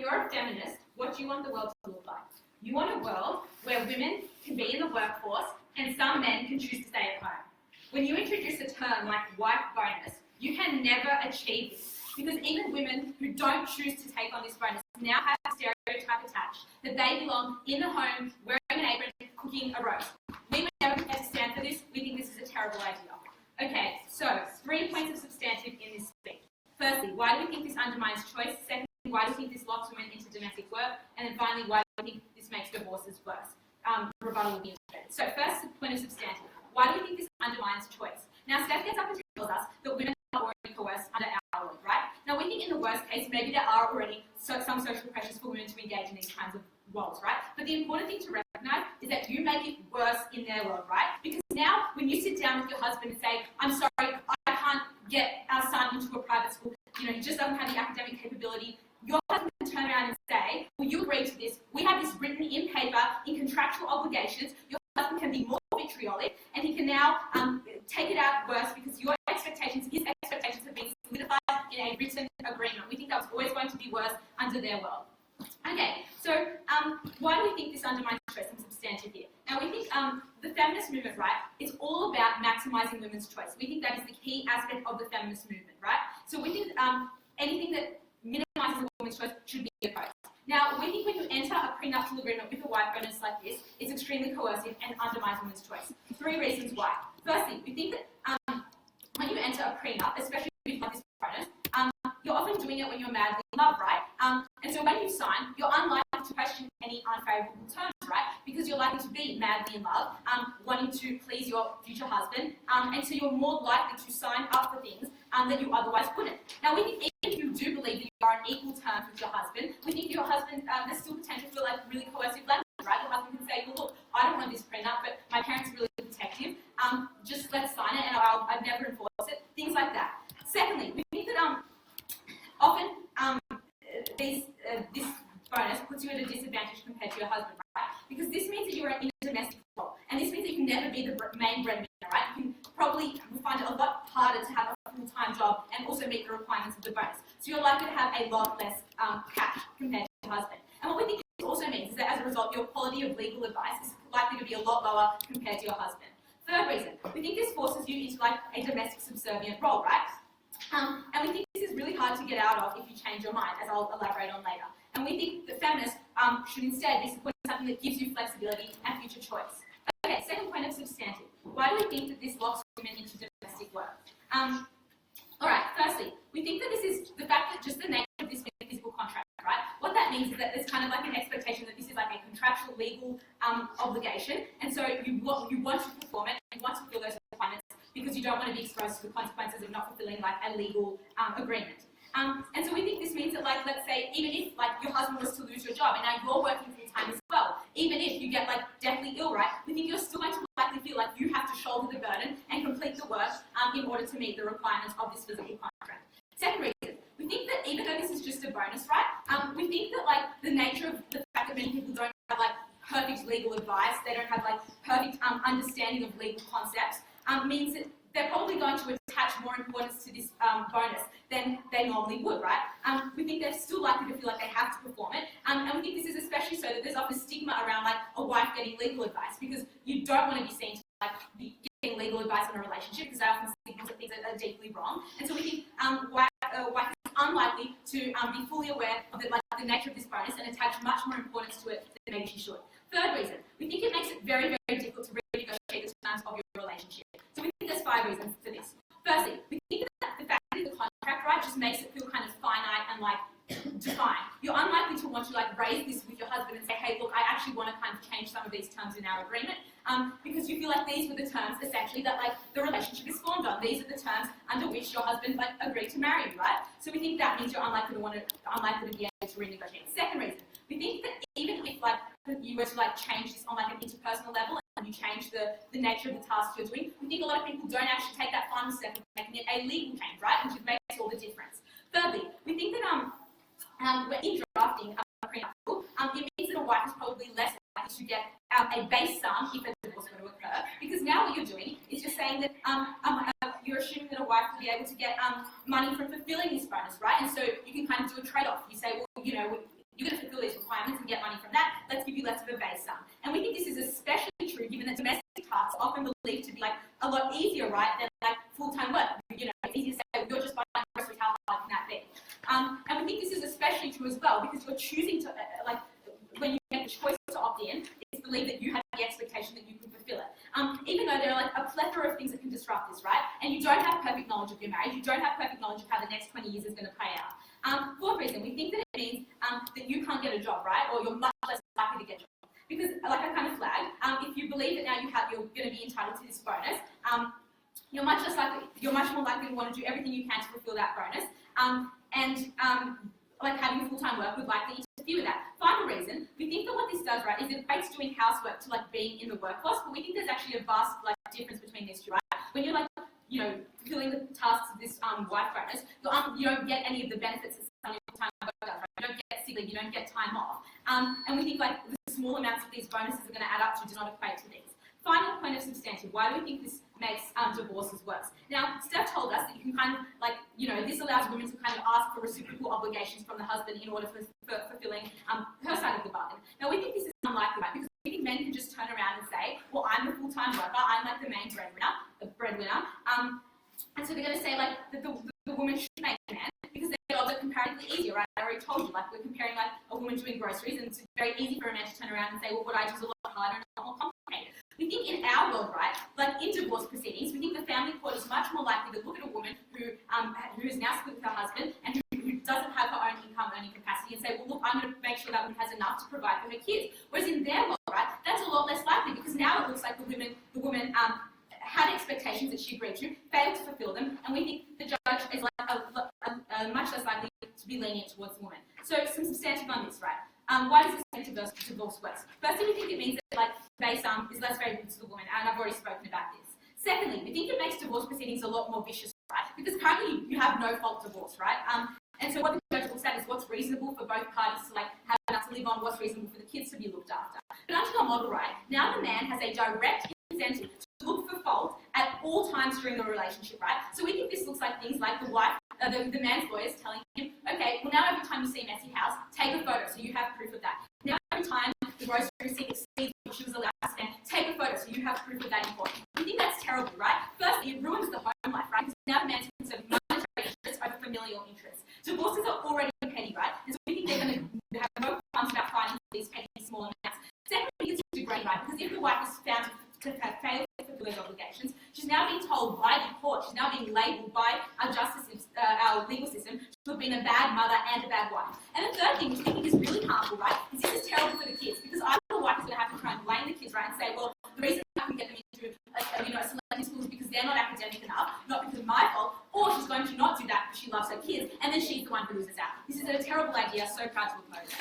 you're a feminist, what do you want the world to look like? You want a world where women can be in the workforce and some men can choose to stay at home. When you introduce a term like wife bonus, you can never achieve this, because even women who don't choose to take on this bonus now have a stereotype attached that they belong in the home, wearing an apron, cooking a roast. We would never prepare to stand for this. We think this is a terrible idea. Okay, so 3 points of substantive in this speech. Firstly, why do we think this undermines choice? Secondly, why do we think this locks women into domestic work? And then finally, why do we think this makes divorces worse? Rebuttal will be interested. So first point of substantive. Why do we think this undermines choice? Now, Steph gets up and tells us that women are already coerced under our law, right? Now, we think in the worst case, maybe there are already some social pressures for women to engage in these kinds of roles, right? But the important thing to recognise is that you make it worse in their world, right? Because now, when you sit down with your husband and say, I'm sorry, I can't get our son into a private school, he just doesn't have the academic capability, your husband can turn around and say, well, you agreed to this, we have this written in paper, in contractual obligations, your husband can be more vitriolic, and he can now take it out worse because your expectations, his expectations have been solidified in a written agreement. We think that was always going to be worse under their world. Okay, so why do we think this undermines choice and substantive here? Now, we think the feminist movement, right, is all about maximising women's choice. We think that is the key aspect of the feminist movement, right? So we think anything that minimises a woman's choice should be opposed. Now, we think when you enter a prenuptial agreement with a wife bonus like this, it's extremely coercive and undermines women's choice. 3 reasons why. Firstly, we think that when you enter a prenup, especially with this bonus, you're often doing it when you're madly in love, right? And so when you sign, you're unlikely to question any unfavourable terms, right? Because you're likely to be madly in love, wanting to please your future husband, and so you're more likely to sign up for things that you otherwise wouldn't. Now, we think even if you do believe that you're on equal terms with your husband, we think your husband, there's still potential for like really coercive language, right? Your husband can say, well, look, I don't want this prenup, but my parents are really protective. Just let's sign it, and I'd never enforce it. Things like that. Secondly, we think that often this bonus puts you at a disadvantage compared to your husband, right? Because this means that you're in a domestic role, and this means that you can never be the main breadwinner, right? You can probably find it a lot harder to have a full-time job and also meet the requirements of the bonus. So you're likely to have a lot less cash compared to your husband. And what we think this also means is that as a result, your quality of legal advice is likely to be a lot lower compared to your husband. Third reason, we think this forces you into like a domestic subservient role, right? And we think this is really hard to get out of if you change your mind, as I'll elaborate on later. And we think that feminists should instead be supporting something that gives you flexibility and future choice. Okay, second point of substantive. Why do we think that this locks women into domestic work? Alright, firstly, we think that this is the fact that just the nature of this being a physical contract, right? What that means is that there's kind of like an expectation that this is like a contractual legal obligation, and so you want to perform it, you want to fulfill those requirements because you don't want to be exposed to the consequences of not fulfilling like a legal agreement. And so we think this means that, like, let's say, even if like your husband was to lose your job and now you're working full time as well, even if you get like deathly ill, right, we think you're still going to likely feel like you have to shoulder the burden and complete the work in order to meet the requirements of this physical contract. Second reason, we think that even though this is just a bonus, right, we think that like the nature of the fact that many people don't have like perfect legal advice, they don't have like perfect understanding of legal concepts, means that they're probably going to attach more importance to this bonus than they normally would, right? We think they're still likely to feel like they have to perform it, and we think this is especially so that there's often stigma around like a wife getting legal advice, because you don't want to be seen to like be getting legal advice in a relationship, because they often signal that things are deeply wrong. And so we think wife is unlikely to be fully aware of the nature of this bonus and attach much more importance to it than maybe she should. Third reason, we think it makes it very, very difficult to renegotiate the terms of your relationship. So we think there's 5 reasons for this. Firstly, we think that the fact that the contract, right, just makes it feel kind of finite and like defined. You're unlikely to want to like raise this with your husband and say, hey, look, I actually want to kind of change some of these terms in our agreement, because you feel like these were the terms essentially that like the relationship is formed on. These are the terms under which your husband like agreed to marry you, right? So we think that means you're unlikely to be able to renegotiate. Second reason, we think that even if like you were to like change this on like an interpersonal level and you change the nature of the task you're doing, we think a lot of people don't actually take that final step of making it a legal change, right? Which makes all the difference. Thirdly, we think that in drafting a prenuptial, it means that a wife is probably less likely to get a base sum if a divorce were to occur, because now what you're doing is you're saying that you're assuming that a wife will be able to get money from fulfilling this bonus, right? And so you can kind of do a trade-off. You say, well, you know, you're going to fulfill these requirements and get money from that. Let's give you less of a base sum. And we think this is especially true given that domestic tasks are often believed to be like a lot easier, right, than like full-time work. You know, it's easy to say, well, you're just buying groceries, how hard can that be? And we think this is especially true as well because you're choosing to, like, when you make the choice to opt in, it's believed that you have the expectation that you can fulfill it. Even though there are like a plethora of things that can disrupt this, right? And you don't have perfect knowledge of your marriage, you don't have perfect knowledge of how the next 20 years is going to play out. For a reason, we think that it means that you can't get a job, right? Or you're much less likely to get a job. Because, like I kind of flagged, if you believe that now you're going to be entitled to this bonus, you're much more likely to want to do everything you can to fulfill that bonus. Like having full-time work would likely interfere with that. Final reason, we think that what this does, right, is it equates doing housework to like being in the workforce, but we think there's actually a vast like difference between these two, right? When you're like, you know, fulfilling the tasks of this wife bonus, you don't get any of the benefits that some full-time work does, right? You don't get sick leave, you don't get time off. And we think like the small amounts of these bonuses are going to add up to do not equate to these. Final point of substantive, why do we think this makes divorces worse? Now, Steph told us that you can kind of, like, you know, this allows women to kind of ask for reciprocal obligations from the husband in order for fulfilling her side of the bargain. Now, we think this is unlikely, right? Because we think men can just turn around and say, well, I'm the full-time worker, I'm like the main breadwinner. And so they're going to say, like, that the woman should make the man because their jobs are comparatively easier, right? I already told you, like, we're comparing, like, a woman doing groceries, and it's very easy for a man to turn around and say, well, what I do is a lot harder and a lot more complicated. We think in our world, right, like in divorce proceedings, we think the family court is much more likely to look at a woman who is now split with her husband and who doesn't have her own income earning capacity and say, well, look, I'm going to make sure that woman has enough to provide for her kids. Whereas in their world, right, that's a lot less likely because now it looks like the woman had expectations that she agreed to, failed to fulfill them, and we think the judge is like much less likely to be lenient towards the woman. So some substantive on this, right? Why does this make divorce worse? Firstly, we think it means that like base is less favourable to the woman, and I've already spoken about this. Secondly, we think it makes divorce proceedings a lot more vicious, right? Because currently you have no fault divorce, right? And so what the judge looks at is what's reasonable for both parties to like have enough to live on, what's reasonable for the kids to be looked after. But under the model, right, now the man has a direct incentive to look for fault at all times during the relationship, right? So we think this looks like things like the wife, the man's lawyers telling him, okay, well now every time you see a messy house, take a photo so you have proof of that. Now every time the grocery receipt exceeds what she was allowed to spend, take a photo so you have proof of that important. We think that's terrible, right? Firstly, it ruins the home life, right? Because now the man's concerned with monetary interests over familial interests. Divorces are already petty, right? And so we think they're going to have no qualms about fighting for these petty small amounts. Secondly, it's degrade, right? Because if the wife is found to have failed to fulfill her obligations, she's now being told by the court, she's now being labelled by our our legal system to have been a bad mother and a bad wife. And the third thing, which we think is really harmful, right, is this is terrible for the kids because either the wife is going to have to try and blame the kids, right, and say, well, the reason I can get them into a selective school is because they're not academic enough, not because of my fault, or she's going to not do that because she loves her kids, and then she's the one who loses out. This is a terrible idea, so proud to oppose it.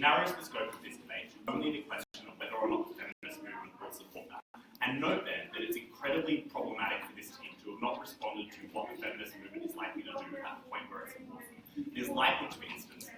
Narrows the scope of this debate to only the question of whether or not the feminist movement will support that. And note then that it's incredibly problematic for this team to have not responded to what the feminist movement is likely to do at the point where it's important. It is likely to, for instance,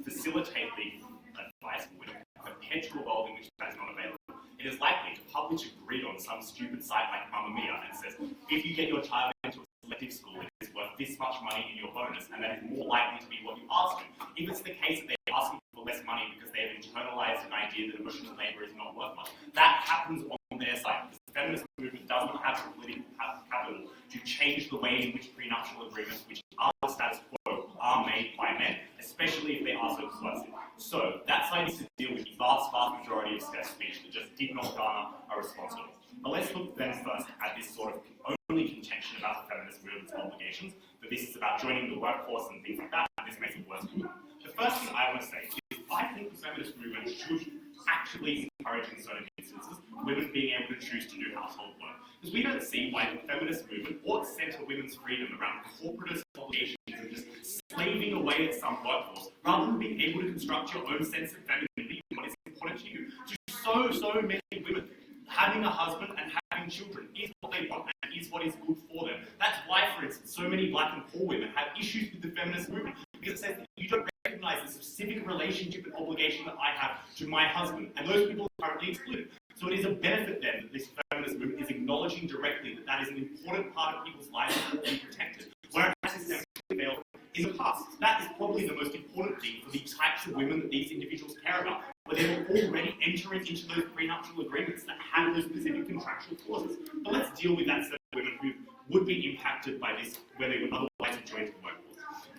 facilitate legal advice with a perpetual world in which that is not available. It is likely to publish a grid on some stupid site like Mamma Mia and says, if you get your child into a selective school, it is worth this much money in your bonus, and that is more likely to be what you ask them. If it's the case that they're asking for less money because they've internalized an idea that emotional labor is not worth much, that happens on their side. Because the feminist movement does not have the political capital to change the way in which prenuptial agreements, which are the status quo, are made by men, especially if they are so coercive. are responsible. But let's look then first at this sort of only contention about the feminist movement's obligations, that this is about joining the workforce and things like that, and this makes it worse. The first thing I want to say is I think the feminist movement should actually encourage in certain instances women being able to choose to do household work. Because we don't see why the feminist movement ought to center women's freedom around corporatist obligations and just slaving away at some workforce, rather than being able to construct your own sense of femininity and what is important to you. To so many women, having a husband and having children is what they want and is what is good for them. That's why, for instance, so many black and poor women have issues with the feminist movement, because it says that you don't recognize the specific relationship and obligation that I have to my husband, and those people are currently excluded. So it is a benefit then that this feminist movement is acknowledging directly that that is an important part of people's lives that will be protected. Where it has failed in the past. That is probably the most important thing for the types of women that these individuals care about, where they were already entering into those prenuptial agreements that had those specific contractual clauses. But let's deal with that set of women who would be impacted by this, where they would otherwise have joined the workforce.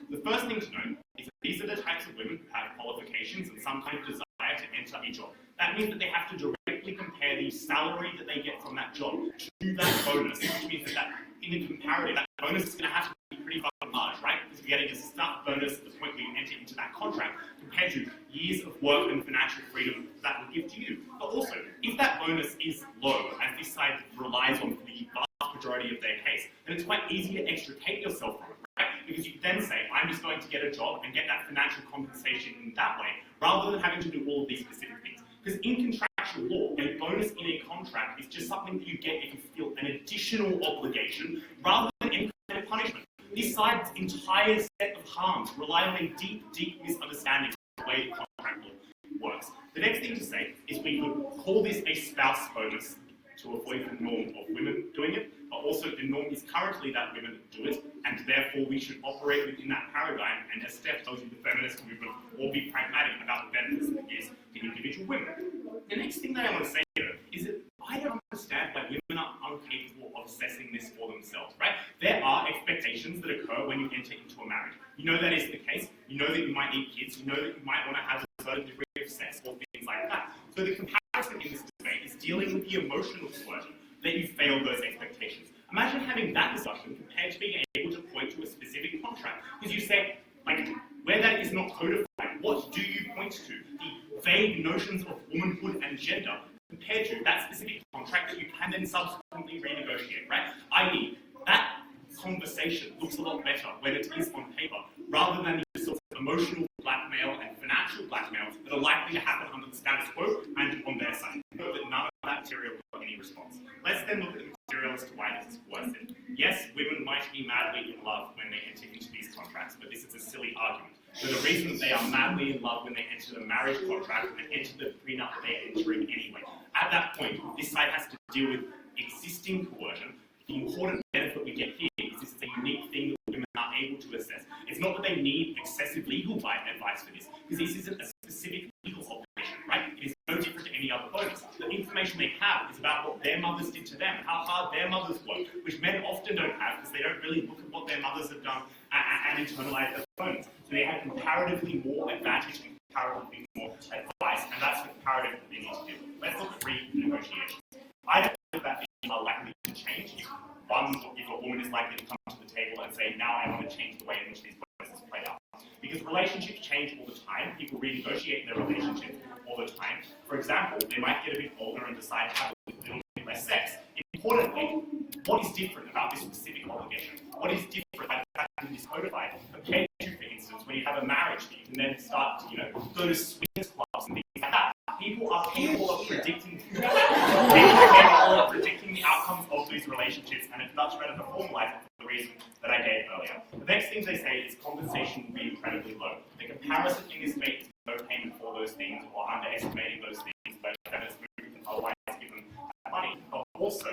The first thing to note is that these are the types of women who have qualifications and some kind of desire to enter a job. That means that they have to directly compare the salary that they get from that job to that bonus, which means that in a comparative, that bonus is going to have to be pretty fucking large, right? Because you're getting a start bonus at the point where you enter into that contract compared to years of work and financial freedom that will give to you. But also, if that bonus is low, as this side relies on for the vast majority of their case, then it's quite easy to extricate yourself from it, right? Because you then say, I'm just going to get a job and get that financial compensation in that way, rather than having to do all of these specific things. Because in contractual law, a bonus in a contract is just something that you get if you feel an additional obligation, rather than any kind of punishment. This side's entire set of harms rely on a deep, deep misunderstanding of the way the contract law works. The next thing to say is we could call this a spouse bonus to avoid the norm of women doing it, but also the norm is currently that women do it, and therefore we should operate within that paradigm, and as Steph tells you, the feminist movement will be pragmatic about the benefits that it gives to individual women. The next thing that I want to say here is that I don't understand why women are incapable of assessing this for themselves, right? There are expectations that occur when you enter into a marriage. You know that is the case. You know that you might need kids. You know that you might want to have a certain degree of sex or things like that. So the comparison in this debate is dealing with the emotional coercion that you failed those expectations. Imagine having that discussion compared to being able to point to a specific contract. Because you say, like, where that is not codified, what do you point to? The vague notions of womanhood and gender compared to that specific contract that you can then subsequently renegotiate, right? I.e., that conversation looks a lot better when it is on paper, rather than the sort of emotional blackmail and financial blackmail that are likely to happen under the status quo and on their side. Note that none of that material got any response. Let's then look at the material as to why this is worth it. Yes, women might be madly in love when they enter into these contracts, but this is a silly argument. So the reason that they are madly in love when they enter the marriage contract and enter the prenup that they're entering anyway. At that point, this side has to deal with existing coercion. The important benefit we get here is this is a unique thing that women are able to assess. It's not that they need excessive legal advice for this, because this isn't a specific legal obligation, right? It is no different to any other bonus. The information they have is about what their mothers did to them, how hard their mothers worked, which men often don't have because they don't really look at what their mothers have done and internalize their bonus. So they have comparatively more advantage and comparatively more advice, and that's the comparative that they need to do. Let's look at renegotiation. I don't think that things are likely to change if a woman is likely to come to the table and say, now I want to change the way in which these bonuses play out. Because relationships change all the time. People renegotiate their relationships all the time. For example, they might get a bit older and decide to have a little bit less sex. Importantly, what is different about this specific obligation? What is different about the fact that it is codified compared to, for instance, when you have a marriage that you can then start to, go to swingers clubs and things like that? People are capable of predicting the outcomes of these relationships, and it's much better to formalize it for the reason that I gave earlier. The next thing they say is compensation will be incredibly low. The comparison in this debate is no payment for those things or underestimating those things, but feminist movement can otherwise given money. But also,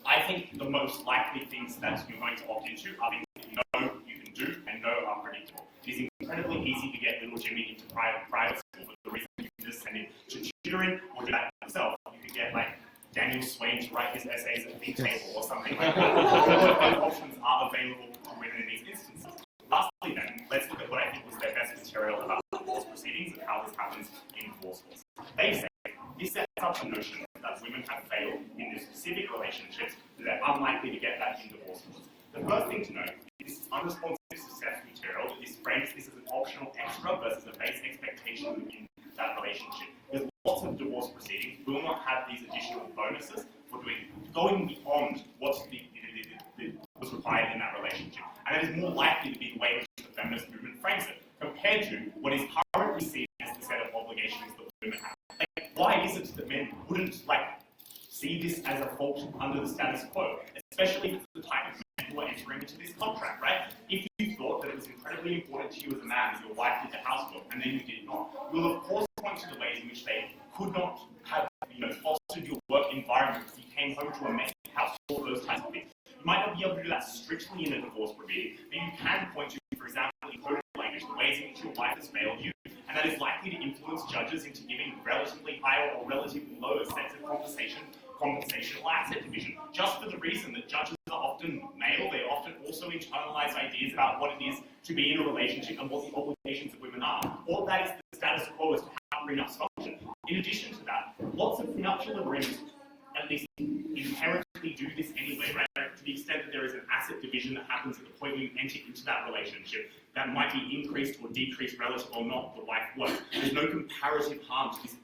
I think the most likely things that you're going to opt into are things that you know you can do and know are predictable. It is incredibly easy to get little Jimmy into private school for the reason you can just send him to tutoring or do that yourself. You could get Daniel Swain to write his essays at the table or something like that. Those options are available to women in these instances. Lastly then, let's look at what I think was their best material about divorce proceedings and how this happens in divorce laws. They say this sets up a notion that women thing to note is unresponsive to Steph's material that this frames this as an optional extra versus a base expectation within that relationship. Because lots of divorce proceedings will not have these additional bonuses for going beyond what was required in that relationship. And that is more likely to be the way in which the feminist movement frames it, compared to what is currently seen as the set of obligations that women have. Like, why is it that men wouldn't see this as a fault under the status quo, especially if it's the type of men who are entering into this contract, right? If you thought that it was incredibly important to you as a man that your wife did the housework and then you did not, you will of course point to the ways in which they could not have fostered your work environment if you came home to a messy house, all those types of things. You might not be able to do that strictly in a divorce proceeding, but you can point to, for example, in code language, the ways in which your wife has failed you, and that is likely to influence judges into giving relatively higher or relatively lower sets of compensational asset division, just for the reason that judges are often male. They often also internalize ideas about what it is to be in a relationship and what the obligations of women are. All that is the status quo as to how prenups function. In addition to that, lots of prenuptial agreements at least inherently do this anyway, right? To the extent that there is an asset division that happens at the point when you enter into that relationship that might be increased or decreased relative or not the wife works. There's no comparative harm to this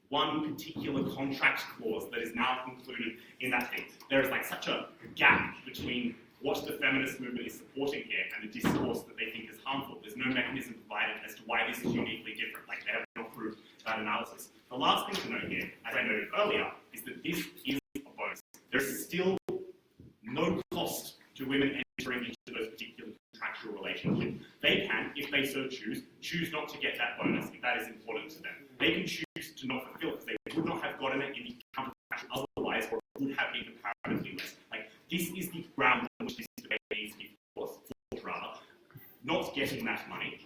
one particular contract clause that is now included in that thing. There is such a gap between what the feminist movement is supporting here and the discourse that they think is harmful. There's no mechanism provided as to why this is uniquely different. They have not proved that analysis. The last thing to note here, as I noted earlier, is that this is a bonus. There's still no cost to women entering into those particular contractual relationships. They can, if they so choose not to get that bonus if that is important to them. They can choose to not fulfill it because they would not have gotten it in the counterfactual otherwise, or it would have been comparatively less. This is the ground on which this debate needs to be forced, rather. Not getting that money,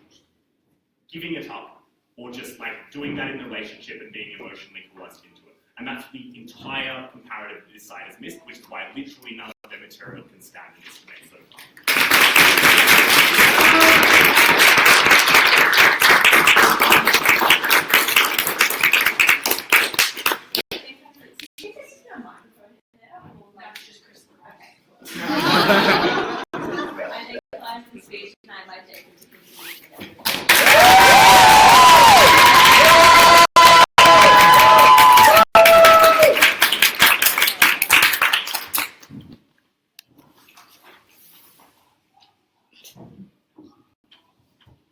giving it up, or just doing that in the relationship and being emotionally coerced into it. And that's the entire comparative that this side has missed, which is why literally none of their material can stand in this debate so far. I think Clyde can speak, and I'd like Jacob to continue.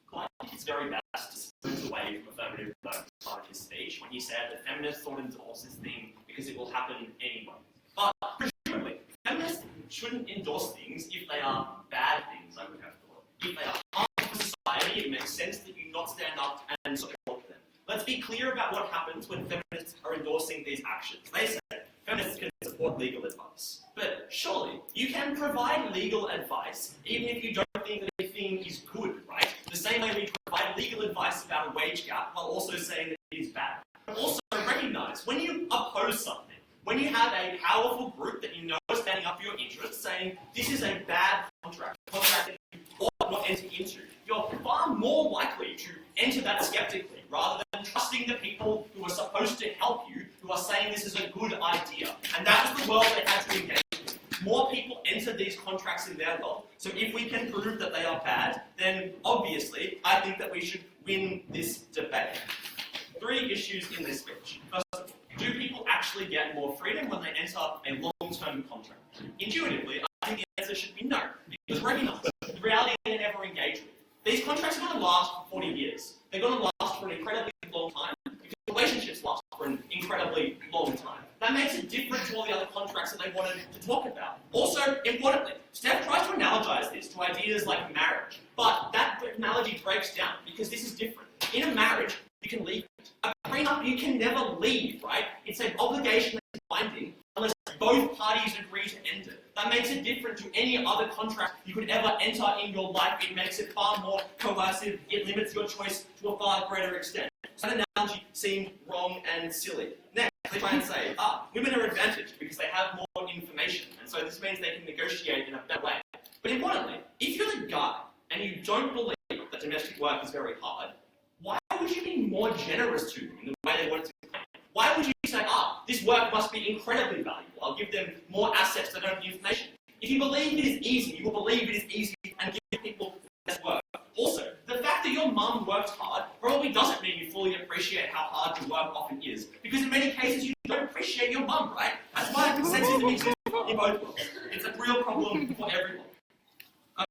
Clyde did his very best to smooth away from affirmative part of his speech when he said that feminists don't endorse this thing because it will happen anyway. But presumably, feminists shouldn't endorse things if they are bad things, I would have thought. If they are harmful for society, it makes sense that you not stand up and support them. Let's be clear about what happens when feminists are endorsing these actions. They say feminists can support legal advice. But surely, you can provide legal advice even if you don't think that a thing is good, right? The same way we provide legal advice about a wage gap while also saying that it is bad. But also recognize, when you oppose something, when you have a powerful group that you know is standing up for your interests, saying this is a bad contract that you ought not enter into, you're far more likely to enter that skeptically rather than trusting the people who are supposed to help you, who are saying this is a good idea. And that was the world they had to engage with. More people entered these contracts in their world, so if we can prove that they are bad, then obviously I think that we should win this debate. 3 issues in this speech. First of all, do people actually get more freedom when they enter a long-term contract? Intuitively, I think the answer should be no, because recognize the reality they never engage with. These contracts are going to last for 40 years. They're going to last for an incredibly long time, because relationships last for an incredibly long time. That makes it different to all the other contracts that they wanted to talk about. Also, importantly, Steph tries to analogize this to ideas like marriage, but that analogy breaks down, because this is different. In a marriage, you can leave it. A prenup, you can never leave, right? It's an obligation that's binding unless both parties agree to end it. That makes it different to any other contract you could ever enter in your life. It makes it far more coercive. It limits your choice to a far greater extent. So that analogy seemed wrong and silly. Next, they try and say, women are advantaged because they have more information, and so this means they can negotiate in a better way. But importantly, if you're the guy and you don't believe that domestic work is very hard, why would you be more generous to them in the way they want it to be paid? Why would you say, this work must be incredibly valuable, I'll give them more assets that don't have the information? If If you believe it is easy, you will believe it is easy and give people less work. Also, the fact that your mum worked hard probably doesn't mean you fully appreciate how hard your work often is, because in many cases you don't appreciate your mum, right? That's why sexism exists in both worlds. It's a real problem for everyone.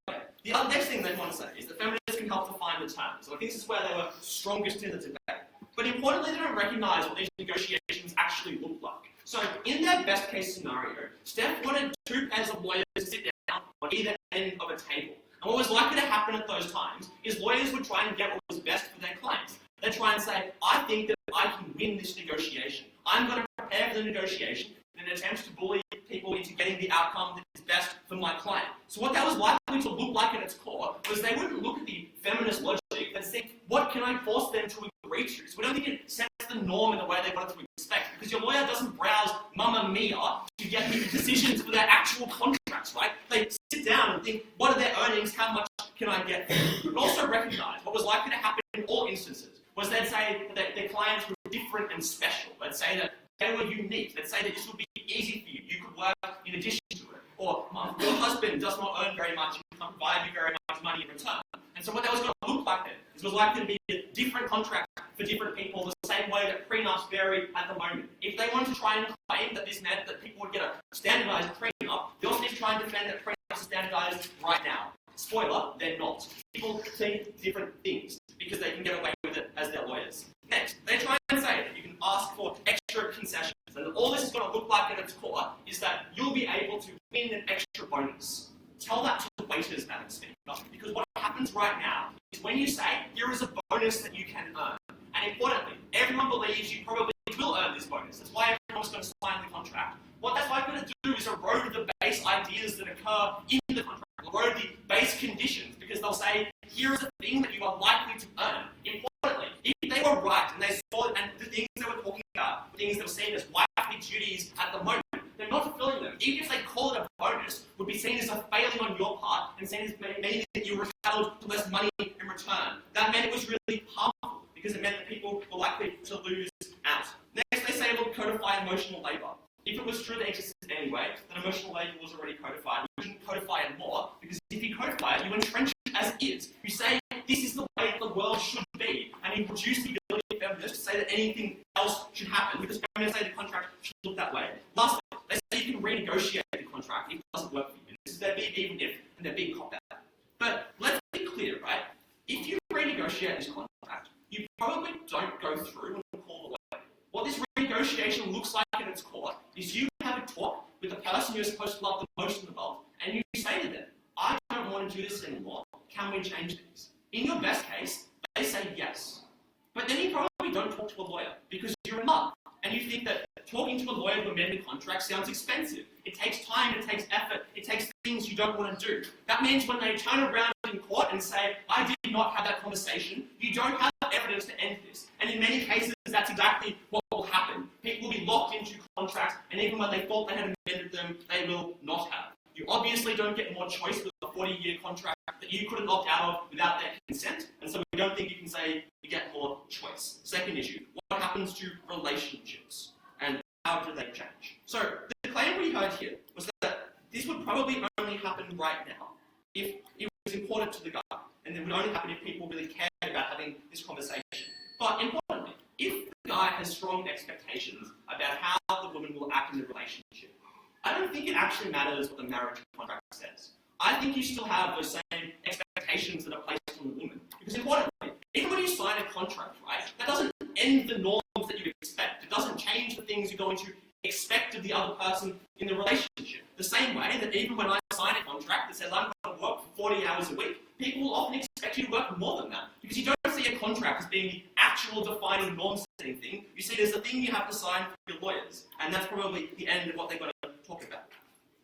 Okay. The next thing they want to say is that feminists can help define the terms. So I think this is where they were strongest in the debate. But importantly, they don't recognise what these negotiations actually look like. So in their best case scenario, Steph wanted 2 pairs of lawyers to sit down on either end of a table. And what was likely to happen at those times is lawyers would try and get what was best for their clients. They'd try and say, I think that I can win this negotiation. I'm going to prepare for the negotiation in an attempt to bully people into getting the outcome that is best for my client. So what that was likely to look like at its core was they wouldn't look at the feminist logic and think, what can I force them to agree to? So we don't think it sets the norm in the way they want it to expect, because your lawyer doesn't browse Mamma Mia to get the decisions for their actual contracts, right? They sit down and think, what are their earnings, how much can I get? But also recognise what was likely to happen in all instances was they'd say that their clients were different and special. They'd say that they were unique. They'd say that this would be easy for you. You could work in addition to it. Or your husband does not earn very much and can't provide you very much money in return. And so what that was going to look like then is it was likely to be a different contract for different people, the same way that prenups vary at the moment. If they wanted to try and claim that this meant that people would get a standardised prenup, they also need to try and defend that prenups are standardised right now. Spoiler, they're not. People think different things because they can get away with it as their lawyers. Next, they try and say that you can ask for extra concessions, and all this is going to look like at its core is that you'll be able to win an extra bonus. Tell that to the waiters at Despina, because what happens right now is when you say, here is a bonus that you can earn, and importantly, everyone believes you probably will earn this bonus. That's why everyone's going to sign the contract. What that's likely to do is erode the base ideas that occur in the contract, erode the base conditions, because they'll say, here is a thing that you are likely to earn. Importantly, if they were right and they saw and the things they were talking about, the things they were seen as wifely duties at the moment, they're not fulfilling them. Even if they call it a bonus, would be seen as a failing on your part and seen as meaning that you were entitled to less money in return. That meant it was really harmful because it meant that people were likely to lose out. Next, they say it will codify emotional labour. If it was true that it existed anyway, then emotional labour was already codified. We shouldn't codify it more, because if you codify it, you entrench it as is. You say, this is the way the world should be, and you reduce the ability of feminists to say that anything else should happen, because feminists say the contract should look that way. Lastly, they say you can renegotiate the contract if it doesn't work for you. And this is their big even if, and their big cop-out. But let's be clear, right? If you renegotiate this contract, you probably don't go through and call the lawyer. What this renegotiation looks like at its core is you have a talk with the person you're supposed to love the most in the world, and you say to them, I don't want to do this anymore. Can we change things? In your best case, they say yes. But then you probably don't talk to a lawyer because you're in love, and you think that talking to a lawyer to amend the contract sounds expensive. It takes time, it takes effort, it takes things you don't want to do. That means when they turn around in court and say, I did not have that conversation, you don't have evidence to end this. And in many cases, that's exactly what will happen. People will be locked into contracts, and even when they thought they had amended them, they will not have. You obviously don't get more choice with a 40-year contract that you couldn't opt out of without their consent, and so we don't think you can say you get more choice. Second issue, what happens to relationships, and how do they change? So the claim we heard here was that this would probably only happen right now if it was important to the guy, and it would only happen if people really cared about having this conversation. But importantly, if the guy has strong expectations about how the woman will act in the relationship, I don't think it actually matters what the marriage contract says. I think you still have those same expectations that are placed on the woman. Because importantly, even when you sign a contract, right, that doesn't end the norms that you expect. It doesn't change the things you're going to expect of the other person in the relationship. The same way that even when I sign a contract that says I'm going to work for 40 hours a week, people will often expect you to work more than that. Because you don't see a contract as being the actual defining norm-setting thing. You see it as the thing you have to sign for your lawyers. And that's probably the end of what they're going to talk about.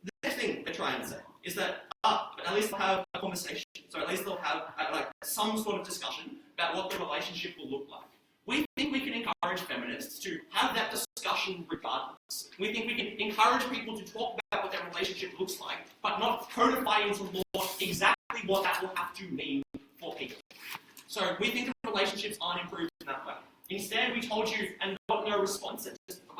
The next thing they try and say is that, but at least they'll have a conversation. So at least they'll have some sort of discussion about what the relationship will look like. We think we can encourage feminists to have that discussion regardless. We think we can encourage people to talk about what their relationship looks like, but not codify into law exactly what that will have to mean for people. So we think the relationships aren't improved in that way. Instead, we told you and got no response at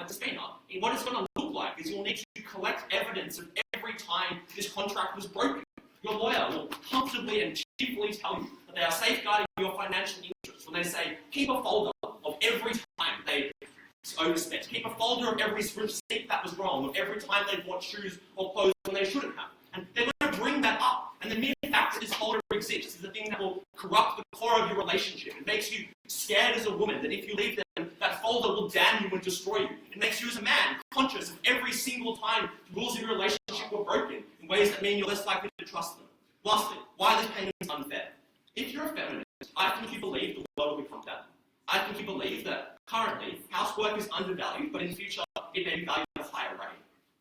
Despina. What it's going to look like is you'll need to collect evidence of every time this contract was broken. Your lawyer will comfortably and cheerfully tell you that they are safeguarding your financial interests when they say, keep a folder of every time they overspent. Keep a folder of every receipt that was wrong, of every time they bought shoes or clothes when they shouldn't have. And they're going to bring that up. And the mere fact that this folder exists is the thing that will corrupt the core of your relationship. It makes you scared as a woman that if you leave them, that folder will damn you and destroy you. It makes you as a man conscious of every single time the rules of your relationship were broken in ways that mean you're less likely to trust them. Lastly, why this payment is unfair. If you're a feminist, I think you believe the world will become better. I think you believe that currently housework is undervalued, but in future it may be valued at a higher rate.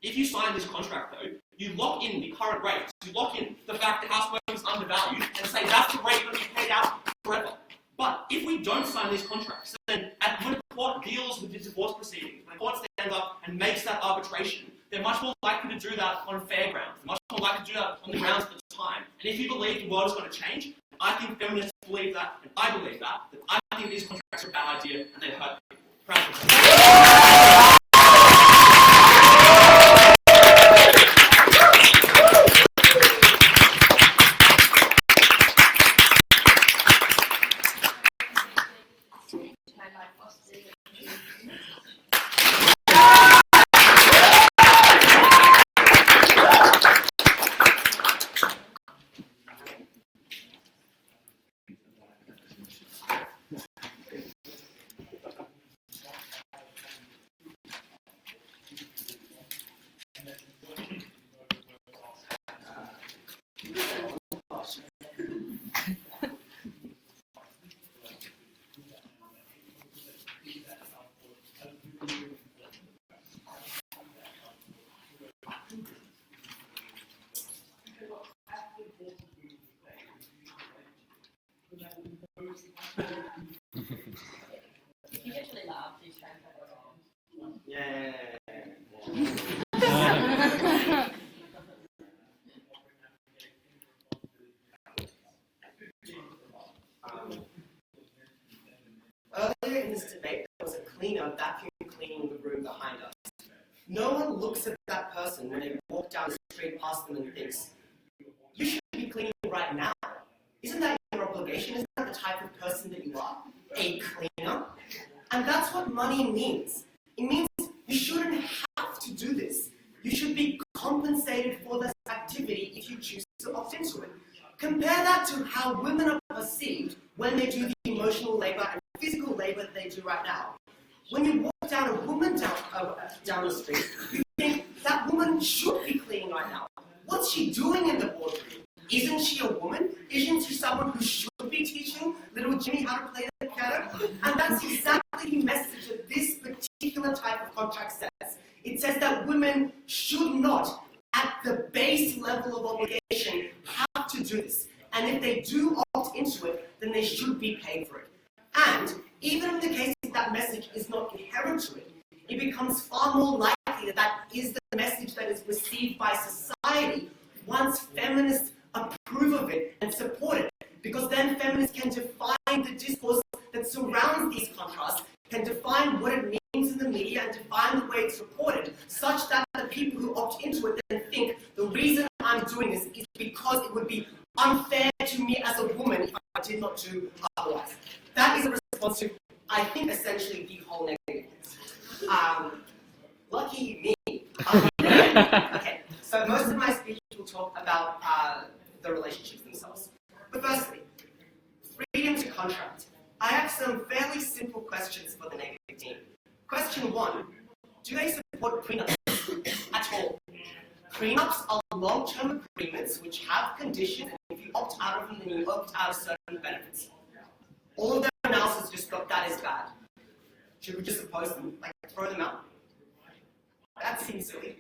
If you sign this contract though, you lock in the current rates, you lock in the fact that housework is undervalued and say that's the rate that will be paid out forever. But if we don't sign these contracts, then when the court deals with the divorce proceedings, when the court stands up and makes that arbitration, they're much more likely to do that on fair grounds. They're much more likely to do that on the grounds of the time. And if you believe the world is going to change, I think feminists believe that, and I believe that I think these contracts are a bad idea and they hurt people. Proud of them. You literally laugh, you try Yeah. Earlier in this debate, there was a cleaner vacuum cleaning the room behind us. No one looks at that person when they walk down the street past them and thinks, you should be cleaning right now. Isn't that your obligation? Isn't that the type of person that you are? A cleaner? And that's what money means. It means you shouldn't have to do this. You should be compensated for this activity if you choose to opt into it. Compare that to how women are perceived when they do the emotional labor and physical labor that they do right now. When you walk down a woman down the street, you think that woman should be cleaning right now. What's she doing in the boardroom? Isn't she a woman? Isn't she someone who should be teaching little Jimmy how to play the piano? And that's exactly the message that this particular type of contract says. It says that women should not, at the base level of obligation, have to do this. And if they do opt into it, then they should be paid for it. And even in the case that that message is not inherent to it, it becomes far more likely that that is the message that is received by society once feminists approve of it and support it. Because then feminists can define the discourse that surrounds these contrasts, can define what it means in the media and define the way it's reported, such that the people who opt into it then think the reason I'm doing this is because it would be unfair to me as a woman if I did not do otherwise. That is a response to, I think, essentially the whole negative. Lucky me. Okay, so most of my speech will talk about the relationships themselves. But firstly, freedom to contract. I have some fairly simple questions for the negative team. Question 1, do they support prenups at all? Prenups are long-term agreements which have conditions, and if you opt out of them, then you opt out of certain benefits. All of their analysis just got that is bad. Should we just oppose them, like throw them out? That seems silly.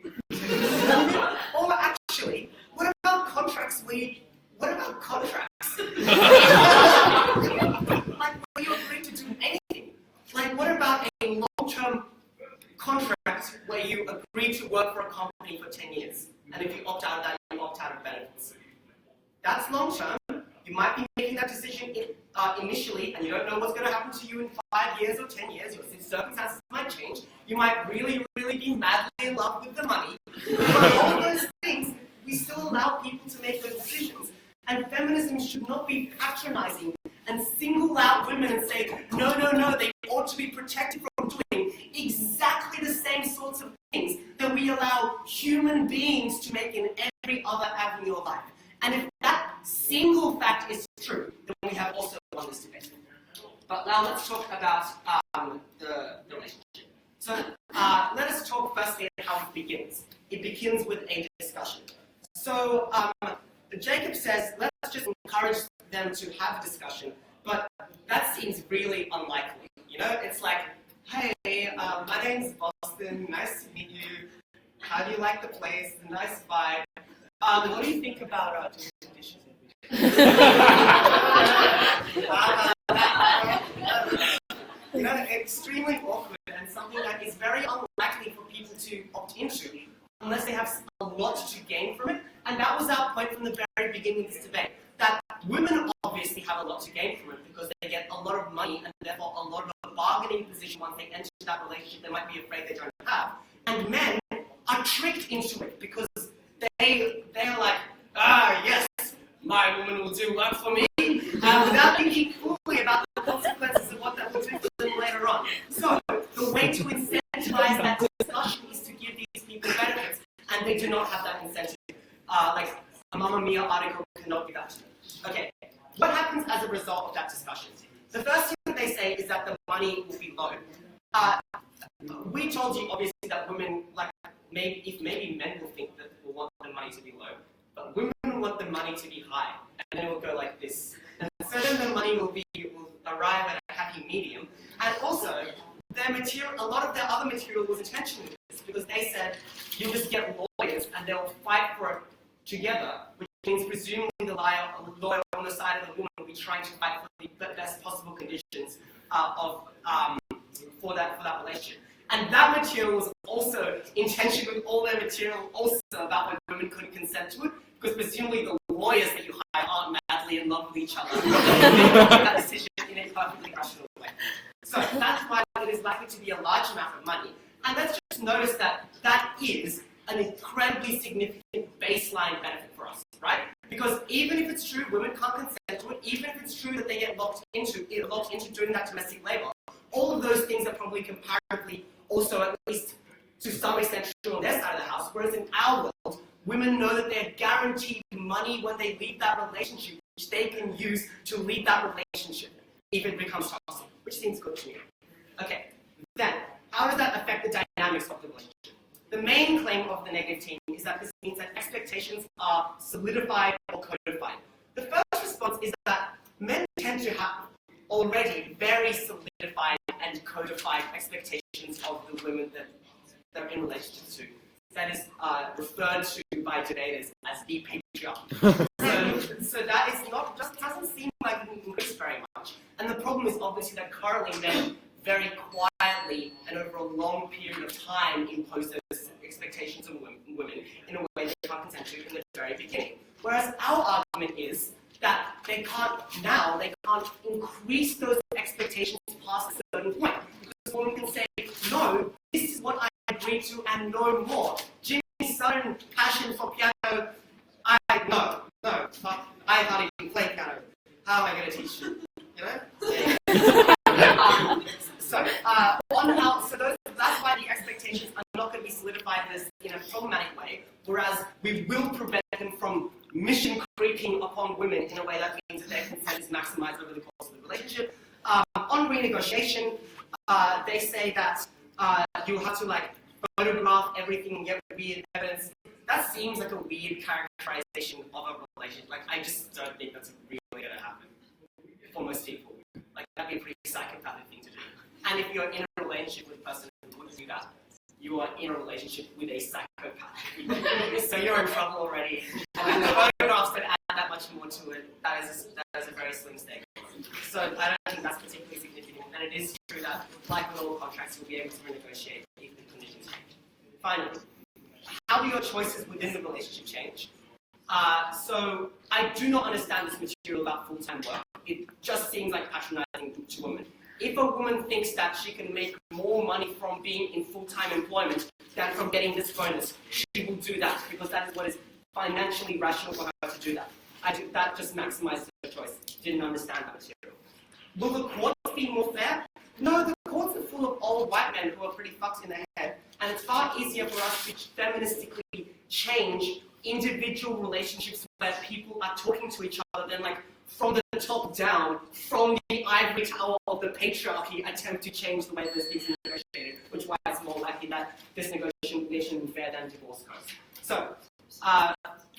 Or actually, what about contracts where you, what about contracts? Like where you agree to do anything? Like what about a long-term contract where you agree to work for a company for 10 years? And if you opt out of that, you opt out of benefits. That's long-term. You might be making that decision initially, and you don't know what's going to happen to you in 5 years or 10 years. Your circumstances might change. You might really, really be madly in love with the money. But all those things feminism should not be patronizing and single out women and say, no, no, no, they ought to be protected from doing exactly the same sorts of things that we allow human beings to make in every other avenue of life. And if that single fact is true, then we have also won this debate. But now let's talk about the relationship. So let us talk firstly about how it begins. It begins with a discussion. So Jacob says, let's just encourage them to have a discussion, but that seems really unlikely. You know, it's like, hey, my name's Bostan, nice to meet you. How do you like the place? Nice vibe. What do you think about doing the dishes? You know, extremely awkward and something that is very unlikely for people to opt into unless they have a lot to gain from it. And that was our point from the very beginning of this debate, that women obviously have a lot to gain from it because they get a lot of money and therefore a lot of a bargaining position once they enter that relationship they might be afraid they don't have. And men are tricked into it because they're like, yes, my woman will do work for me, without thinking fully about the consequences of what that will do for them later on. So the way to incentivize that discussion is to give these people benefits, and they do not have that incentive. Like a Mamma Mia article cannot be that. Okay, what happens as a result of that discussion? The first thing that they say is that the money will be low. We told you obviously that women, like maybe men will think that will want the money to be low, but women want the money to be high, and then it will go like this. And so then the money will arrive at a happy medium, and also a lot of their other material was intentional with this because they said you just get lawyers and they'll fight for it together, which means presumably the lawyer on the side of the woman will be trying to fight for the best possible conditions for that relationship. And that material was also intention with all their material also about when women couldn't consent to it, because presumably the lawyers that you hire aren't madly in love with each other. They make that decision in a perfectly rational way. So that's why it is likely to be a large amount of money. And let's just notice that that is an incredibly significant baseline benefit for us, right? Because even if it's true women can't consent to it, even if it's true that they get locked into doing that domestic labor, all of those things are probably comparatively also at least to some extent true on their side of the house, whereas in our world, women know that they're guaranteed money when they leave that relationship, which they can use to leave that relationship if it becomes toxic, which seems good to me. Okay, then, how does that affect the dynamics of the relationship? The main claim of the negative team is that this means that expectations are solidified or codified. The first response is that men tend to have already very solidified and codified expectations of the women that they're in relationship to. That is referred to by debaters as the patriarchy. So that is not, just doesn't seem like it can increase very much. And the problem is obviously that currently men very quietly and over a long period of time impose those expectations of women in a way they can't consent to in the very beginning. Whereas our argument is that they can't increase those expectations past a certain point. Because women can say, no, this is what I agree to and no more. Jimmy's sudden passion for piano, I can't even play piano. How am I going to teach you? You know? That's why the expectations are not going to be solidified in a problematic way, whereas we will prevent them from mission creeping upon women in a way that means that their consent is maximized over the course of the relationship. On renegotiation, they say that you'll have to photograph everything and get weird evidence. That seems like a weird characterization of a relationship. I just don't think that's really going to happen for most people. That'd be a pretty psychopathic thing to do. And if you're in a relationship with a person who would do that, you are in a relationship with a psychopath. So you're in trouble already. And the photographs that add that much more to it, that is a very slim stake. So I don't think that's particularly significant. And it is true that, like with all contracts, you'll be able to renegotiate if the conditions change. Finally, how do your choices within the relationship change? So I do not understand this material about full-time work. It just seems like patronizing to women. If a woman thinks that she can make more money from being in full-time employment than from getting this bonus, she will do that because that is what is financially rational for her to do that. That just maximized the choice. Didn't understand that material. Will the courts be more fair? No, the courts are full of old white men who are pretty fucked in the head, and it's far easier for us to feministically change individual relationships where people are talking to each other than like from the top down, from the ivory tower of the patriarchy, attempt to change the way those things are negotiated, which is why it's more likely that this negotiation will be fair than divorce goes. So,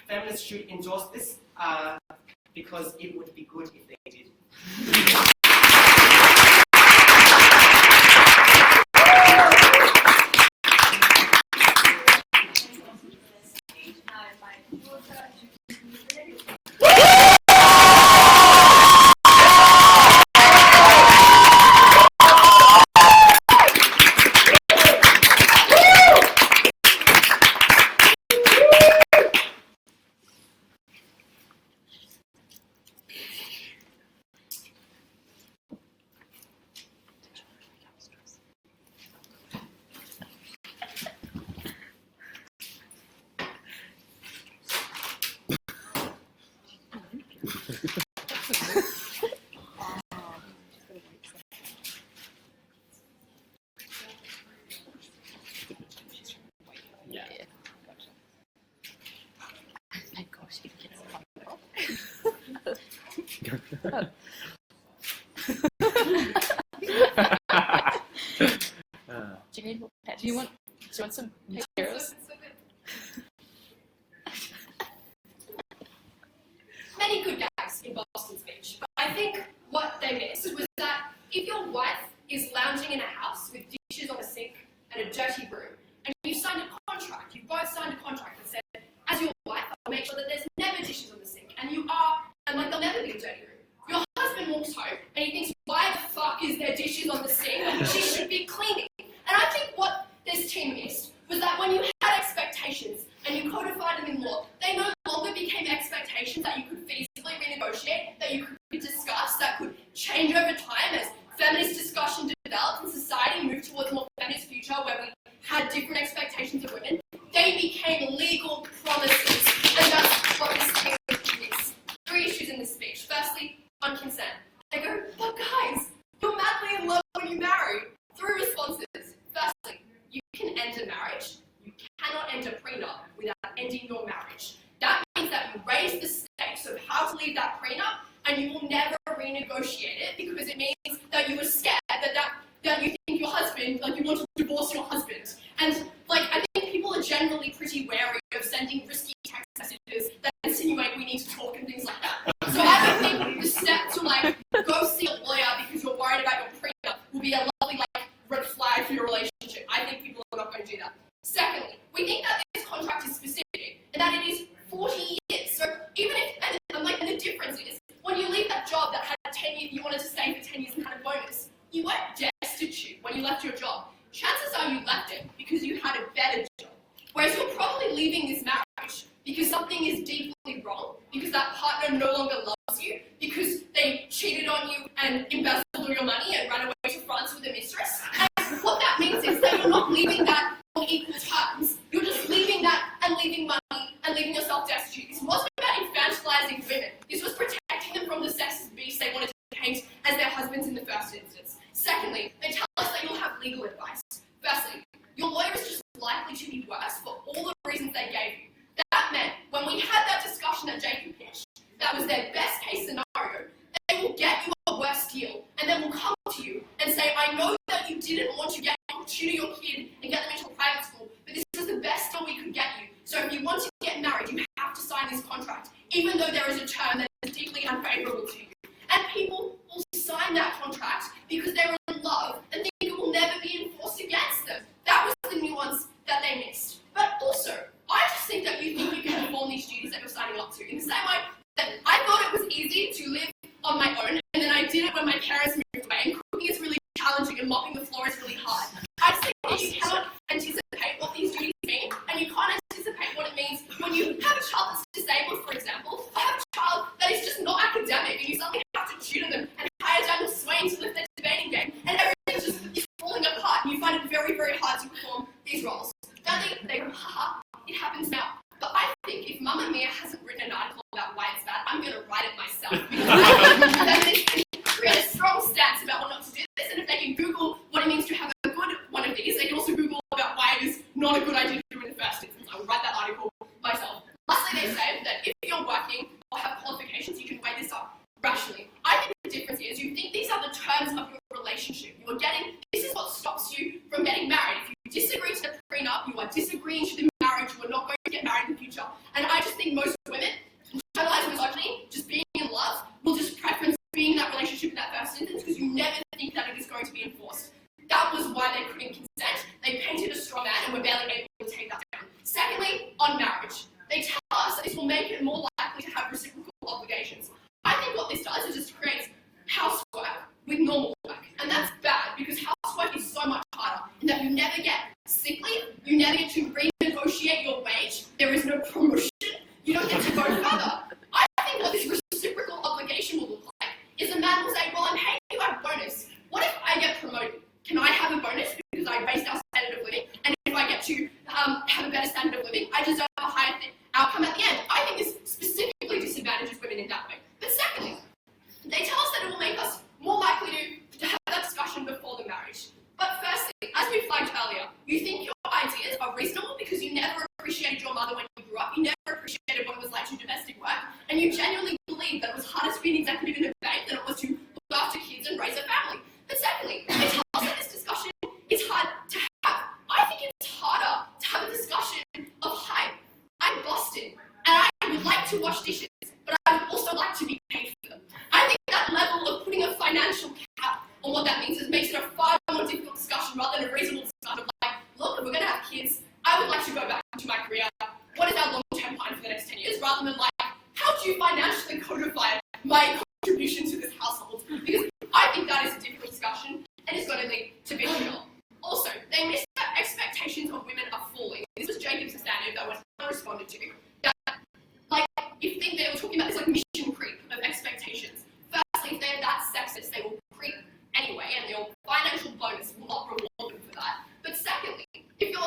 feminists should endorse this because it would be good if they did. Do you want some materials? Many good gags in Boston's speech, but I think what they missed was that if your wife is lounging in a house with dishes on a sink and a dirty room, and you signed a contract, you both signed a contract that said, as your wife, I'll make sure that there's never dishes on the sink, and you are, and like there'll never be a dirty room. Your husband walks home and he thinks, why the fuck is there dishes on the sink? She should be cleaning. And I think what this team missed was that when you had expectations and you codified them in law, they no longer became expectations that you could feasibly renegotiate, that you could discuss, that could change over time as feminist discussion developed and society moved towards a more feminist future where we had different expectations of women. They became legal promises, and that's what this team is. 3 issues in this speech. Firstly, on consent. They go, but guys, you're madly in love when you marry. 3 responses. Firstly, you can end a marriage. You cannot end a prenup without ending your marriage. That means that you raise the stakes of how to leave that prenup, and you will never renegotiate it because it means that you were scared that you think your husband, like you want to divorce your husband. And like I think people are generally pretty wary of sending risky text messages that insinuate we need to talk and things like that. So I don't think the step to like go see a lawyer because you're worried about your prenup will be a lovely like red flag for your relationship. I think people are not going to do that. Secondly, we think that this contract is specific and that it is 40 years. So even if, and the difference is, when you leave that job that had 10 years, you wanted to stay for 10 years and had a bonus, you weren't destitute when you left your job. Chances are you left it because you had a better job. Whereas you're probably leaving this marriage because something is deeply wrong, because that partner no longer loves you, because they cheated on you and embezzled all your money and ran away to France with a mistress. And what that means is that you're not leaving that on equal terms. You're just leaving that and leaving money and leaving yourself destitute. This wasn't about infantilizing women. This was protecting them from the sexist beast they wanted to paint as their husbands in the first instance. Secondly, they tell us that you'll have legal advice. Firstly, your lawyer is just likely to be worse for all the reasons they gave you. That meant when we had that discussion that Jacob pitched, that was their best case scenario, they will get you a worse deal and then will come to you and say, I know that you didn't want to tutor your kid and get them into a private school, but this was the best deal we could get you. So if you want to get married, you have to sign this contract, even though there is a term that is deeply unfavourable to you. And people will sign that contract because they're in love and think it will never be enforced against them. That was the nuance that they missed. But also, I just think that you think you can perform these duties that you're signing up to in the same way that I thought it was easy Feminists create a strong stance about what not to do this, and if they can Google what it means to have a good one of these, they can also Google about why it is not a good idea to do it in the first instance. I would write that article myself. Lastly, they say that if you're working or have qualifications, you can weigh this up rationally. I think the difference is you think these are the terms of your relationship. You are getting, this is what stops you from getting married. If you disagree to the prenup, you are disagreeing to the marriage, you are not going to get married in the future. And I just think most women, internalized misogyny, just being in love, will just preference being in that relationship in that first instance because you never think that it is going to be enforced. That was why they couldn't consent. They painted a straw man and were barely able to take that down. Secondly, on marriage. They tell us that this will make it more likely to have reciprocal obligations. I think what this does is just creates housework with normal work. And that's bad because housework is so much harder in that you never get sick leave, you never get to renegotiate your wage, there is no promotion, you don't get to go further. I think what this reciprocal obligation will look like is a man will say, well, I'm paying you a bonus. What if I get promoted? Can I have a bonus because I raised our standard of living? And if I get to have a better standard of living, I deserve a higher outcome at the end. I think this specifically disadvantages women in that way. But secondly, they tell us that it will make us more likely to have that discussion before the marriage. But firstly, as we flagged earlier, you think your ideas are reasonable because you never appreciated your mother when you grew up, you never appreciated what it was like to do domestic work, and you genuinely believe that it was harder to be an executive in a bank than it was to look after kids and raise a family. But secondly, they tell us that this discussion is hard to have. I think it's harder to have a discussion of height. I'm Boston, and I would like to wash dishes, but I would also like to be paid for them. I think that level of putting a financial cap on what that means makes it a far more difficult discussion rather than a reasonable discussion of like, look, if we're going to have kids, I would like to go back to my career. What is our long-term plan for the next 10 years? Rather than like, how do you financially codify my contribution to this household? Because I think that is a difficult discussion, and it's going to lead to vitriol. Also, they miss that expectations of women are falling. This was Jacob's standard that was not responded to. That, like, if think they were talking about this like mission creep of expectations. Firstly, if they're that sexist, they will creep anyway, and your financial bonus will not reward them for that. But secondly, if you're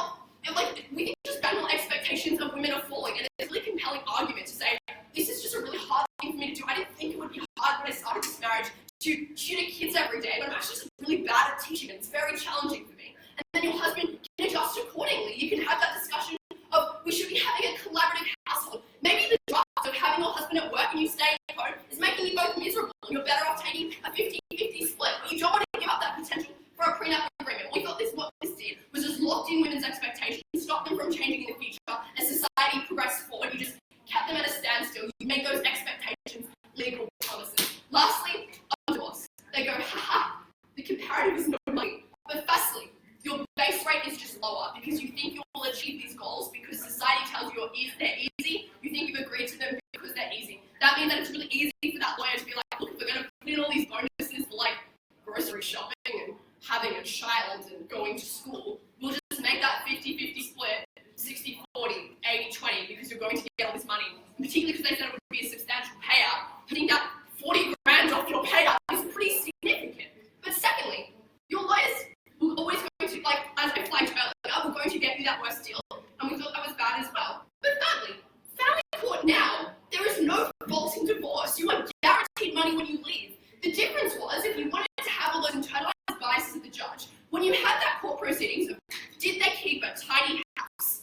like, we think just general expectations of women are falling, and it's a really compelling argument to say this is just a really hard thing for me to do. I didn't think it would be hard when I started this marriage to tutor kids every day, but I'm actually just really bad at teaching, and it's very challenging for me. And then your husband can adjust accordingly. You can have that discussion of we should be having a collaborative household. Maybe the draft of having your husband at work and you stay at home is making you both miserable. You're better off taking a 50-50 split, but you don't want to give up that potential for a prenup agreement. We thought what this did was just locked in women's expectations, stopped them from changing in the future. As society progressed forward, you just kept them at a standstill. You make those expectations legal promises. Lastly, on divorce. They go, haha, the comparative is no money. But firstly, your base rate is just lower because you think you will achieve these goals because society tells you they're easy. You think you've agreed to them because they're easy. That means that it's really easy for that lawyer to be like, look, if we're going to put in all these bonuses for like grocery shopping and having a child and going to school, we'll just make that 50-50 split, 60-40, 80-20 because you're going to get all this money. And particularly because they said it would be a substantial payout. Putting that 40 grand off your payout is pretty significant. But secondly, your lawyers were always going to, like, as I flagged earlier, we're going to get you that worst deal, and we thought that was bad as well. But thirdly, family court now, there is no fault in divorce. You are guaranteed money when you leave. The difference was, if you wanted to have all those internalized biases of the judge, when you had that court proceedings of, did they keep a tidy house?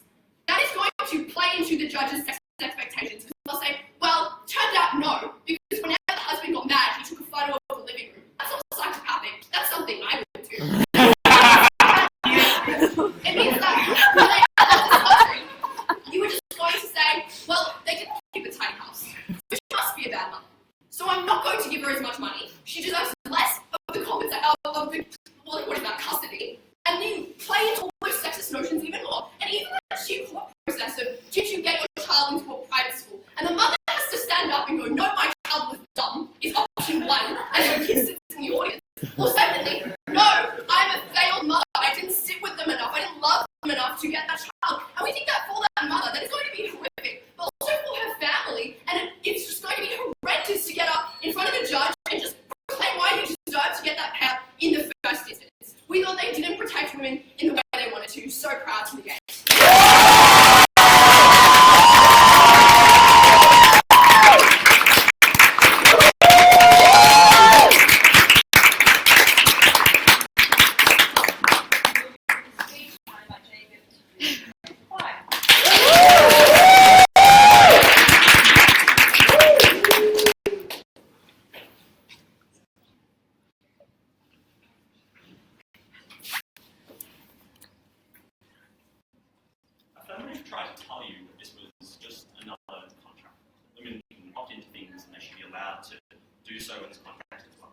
That is going to play into the judge's expectations. They'll say, well, turned out no, because whenever the husband got mad, he took a photo of the living room. That's not psychopathic. That's something I would do. It means that when they had that discovery, you were just going to say, well, they didn't keep a tidy house, which must be a bad mother. So I'm not going to give her as much money. She deserves less of the custody. And then you play into all those sexist notions even more. And even that sheer court process of, did you get your child into a private school? And the mother has to stand up and go, no, my child was dumb, is option one, and her kid sits in the audience. Or secondly, no, I'm a failed mother. I didn't sit with them enough. I didn't love them enough to get that child. And we think that for that mother, that is going to be horrific, but also for her family. And it's just going to be horrendous to get up in front of the judge and just proclaim why you deserve to get that payout in the first instance. We thought they didn't protect women in the way they wanted to. So proud to the game. in this contract as well.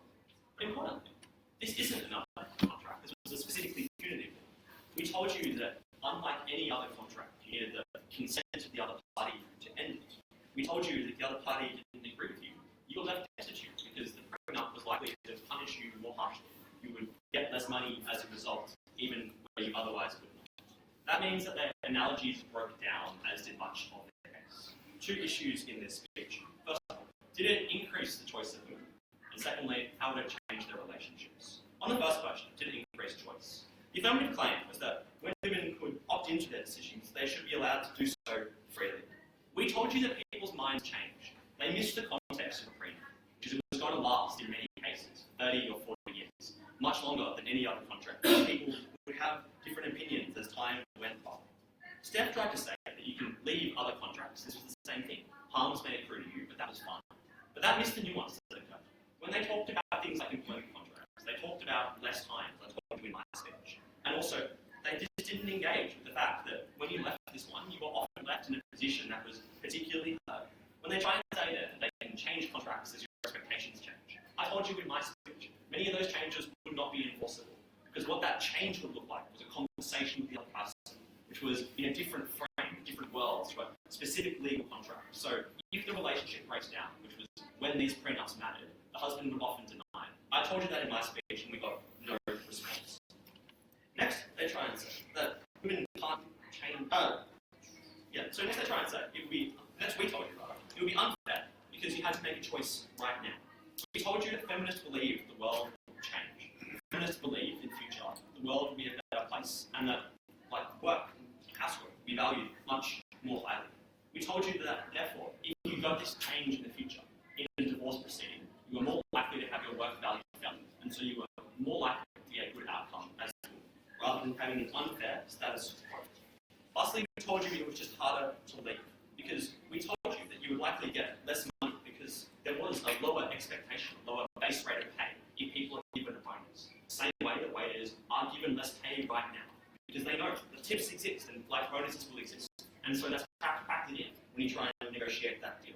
But importantly, this isn't another contract. This was a specifically punitive one. We told you that unlike any other contract, you needed the consent of the other party to end it. We told you that if the other party didn't agree with you, you were left destitute because the prenup was likely to punish you more harshly. You would get less money as a result, even where you otherwise would not. That means that their analogies broke down, as did much of their case. Two issues in this speech. First of all, did it increase the choice of women? And secondly, how would it change their relationships? On the first question, did it increase choice? The affirmative claim was that when women could opt into their decisions, they should be allowed to do so freely. We told you that people's minds change. They missed the context of a prenup, because it was going to last in many cases, 30 or 40 years, much longer than any other contract. People would have different opinions as time went by. Steph tried to say that you can leave other contracts. This was the same thing. Harms may accrue to you, but that was fine. But that missed the nuance that occurred. When they talked about things like employment contracts, they talked about less time, as I told you in my speech. And also, they just didn't engage with the fact that when you left this one, you were often left in a position that was particularly hard. When they try and say that they can change contracts as your expectations change, I told you in my speech, many of those changes would not be enforceable, because what that change would look like was a conversation with the other person, which was in a different frame, different worlds, to a specific legal contract. So if the relationship breaks down, which was when these prenups mattered, the husband would often deny. I told you that in my speech, and we got no response. Next, they try and say that women can't change. So next they try and say it would be. That's what we told you, right? It would be unfair because you had to make a choice right now. We told you that feminists believe the world will change. Feminists believe in future the world will be a better place, and that work, housework, will be valued much more highly. We told you that therefore, if you got this change in the future in a divorce proceeding, you were more likely to have your work value found, and so you were more likely to get a good outcome as a woman, rather than having an unfair status quo. Lastly, we told you it was just harder to leave, because we told you that you would likely get less money because there was a lower expectation, a lower base rate of pay if people are given a bonus. The same way that waiters are given less pay right now, because they know that tips exist and bonuses will exist, and so that's factored in when you try and negotiate that deal.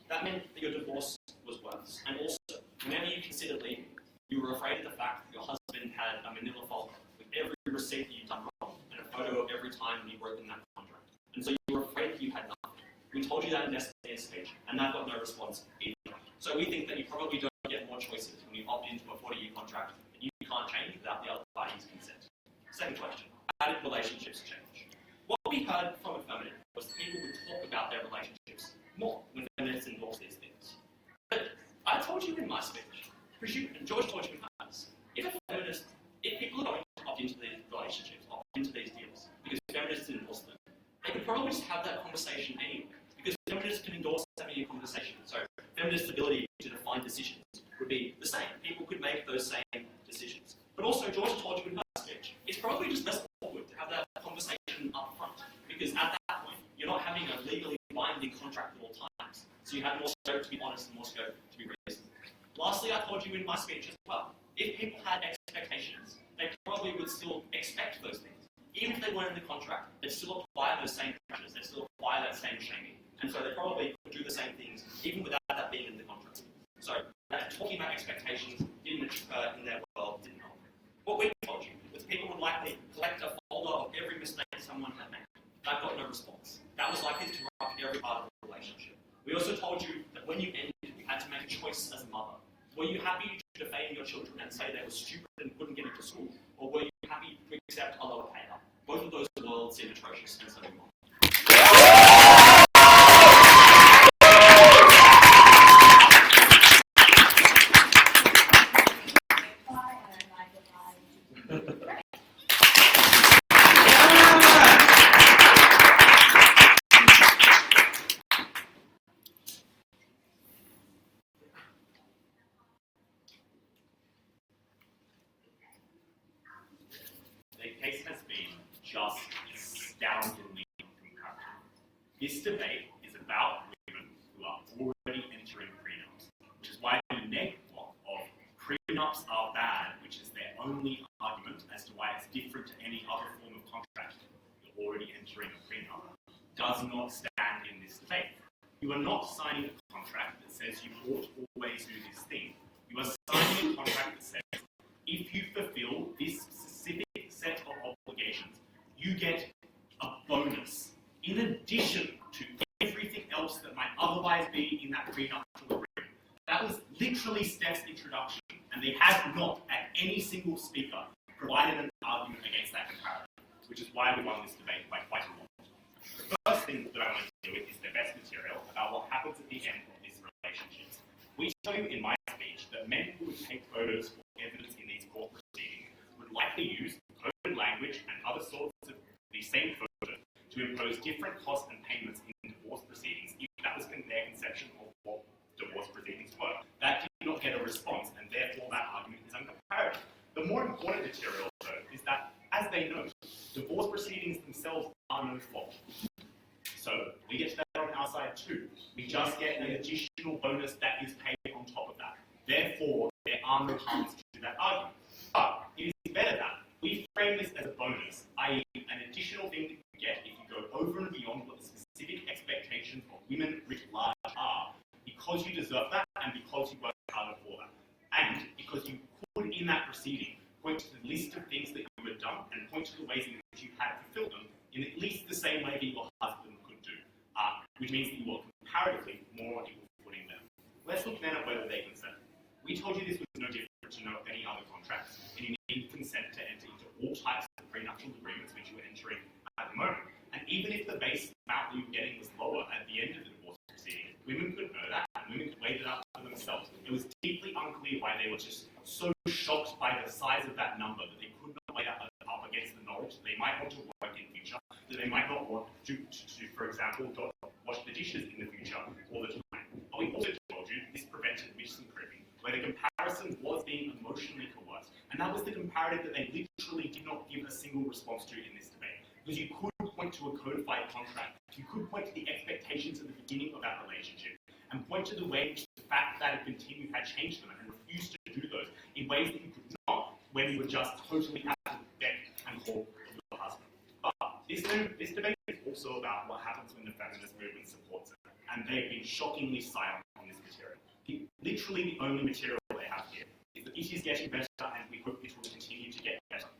That meant that your divorce was worse, and also, whenever you considered leaving, you were afraid of the fact that your husband had a manila folder with every receipt that you'd done wrong, and a photo of every time you broken that contract. And so you were afraid that you had nothing. We told you that in Despina's speech, and that got no response either. So we think that you probably don't get more choices when you opt into a 40-year contract that you can't change without the other party's consent. Second question, how did relationships change? What we heard from affirmative was that people would talk about their relationships more when feminists endorse these things. But I told you in my speech, and George told you in hers, if people are going to opt into these relationships, opt into these deals, because feminists endorse them, they could probably just have that conversation anyway, because feminists can endorse having a conversation. So feminists' ability to define decisions would be the same. People could make those same decisions. But also, George told you in her speech, it's probably just less awkward to have that conversation up front, because at that point, you're not having a legally binding contract at all times. So you have more scope to be honest and more scope to be reasonable. Lastly, I told you in my speech as well, if people had expectations, they probably would still expect those things. Even if they weren't in the contract, they'd still apply those same pressures, they'd still apply that same shaming. And so they probably would do the same things, even without that being in the contract. So talking about expectations didn't occur in their world, didn't help. What we told you was people would likely collect a folder of every mistake someone had made. That got no response. That was likely to corrupt every part of the relationship. We also told you that when you ended, you had to make a choice as a mother. Were you happy to defame your children and say they were stupid and couldn't get into school? Or were you happy to accept a lower pay? Both of those worlds seem atrocious, and so we want. just astoundingly comparative. This debate is about women who are already entering prenups, which is why the neck block of prenups are bad, which is their only argument as to why it's different to any other form of contract, you're already entering a prenup, does not stand in this debate. You are not signing a contract that says you ought always do this thing. introduction, and they have not, at any single speaker, provided an argument against that comparative, which is why we won this debate by quite a lot. The first thing that I want to deal with is the best material about what happens at the end of these relationships. We show you in my speech that men who would take photos for evidence in these court proceedings would likely use coded language and other sorts of the same photos to impose different costs and payments in divorce proceedings if that was their conception of what divorce proceedings were. That did not get a response, and therefore that argument is uncomparative. The more important material, though, is that, as they know, divorce proceedings themselves are no fault. So we get that on our side too. We just get an additional bonus that is paid on top of that. Therefore, there are no harms to that argument. But it is better that we frame this as a bonus, i.e. an additional thing that you get if you go over and beyond what the specific expectations of women writ large are, because you deserve that and because you worked harder for that. And because you could, in that proceeding, point to the list of things that you had done and point to the ways in which you had fulfilled them in at least the same way that your husband could do, which means that you are comparatively more on equal footing there. Let's look then at whether they consent. We told you this was no different to no any other contracts, and you need consent to enter into all types of pre-nuptial agreements which you were entering at the moment. And even if the base amount that you were getting was lower at the end of the divorce proceeding, women could know that, and women could weigh it up for themselves. It was deeply unclear why they were just so shocked by the size of that number that they could not weigh that up against the knowledge that they might want to work in future, that they might not want to for example, wash the dishes in the future all the time. But we also told you this prevented misinterpreting, where the comparison was being emotionally coerced. And that was the comparative that they literally did not give a single response to in this debate. Because you could point to a codified contract, you could point to the expectations at the beginning of that relationship, and point to the way in which the fact that it continued had changed them and refused to do those in ways that you could not when you were just totally at the beck and call of your husband. But this debate is also about what happens when the feminist movement supports it, and they've been shockingly silent on this material. Literally the only material they have here is that it is getting better, and we hope it will continue to get better.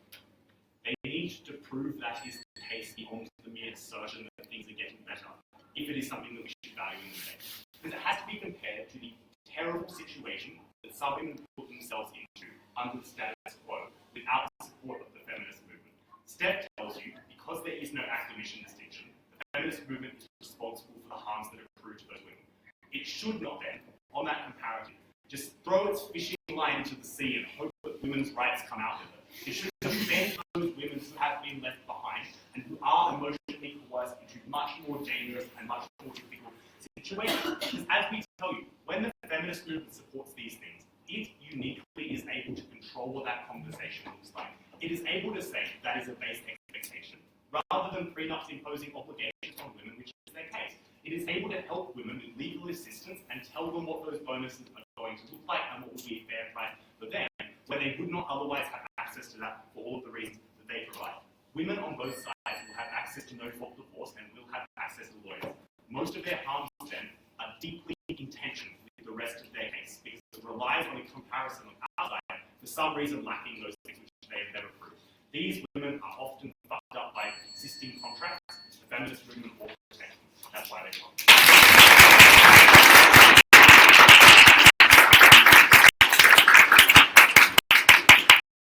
They need to prove that is the case beyond the mere assertion that things are getting better, if it is something that we should value in the debate. Because it has to be compared to the terrible situation that some women put themselves into under the status quo without the support of the feminist movement. Steph tells you, because there is no academician distinction, the feminist movement is responsible for the harms that accrue to those women. It should not then, on that comparative, just throw its fishing line into the sea and hope that women's rights come out of it. It should defend those women who have been left behind and who are emotionally coerced into much more dangerous and much more difficult situations. Because as we tell you, when the feminist movement supports these things, it uniquely is able to control what that conversation looks like. It is able to say that is a base expectation, rather than prenups imposing obligations on women, which is their case. It is able to help women with legal assistance and tell them what those bonuses are going to look like and what will be a fair price for them, where they would not otherwise have access to that for all of the reasons that they provide. Women on both sides will have access to no-fault divorce and will have access to lawyers. Most of their harms then are deeply in tension with the rest of their case because it relies on a comparison on our side for some reason lacking those things which they have never proved. These women are often fucked up by existing contracts. The feminist movement will protect them. That's why they come.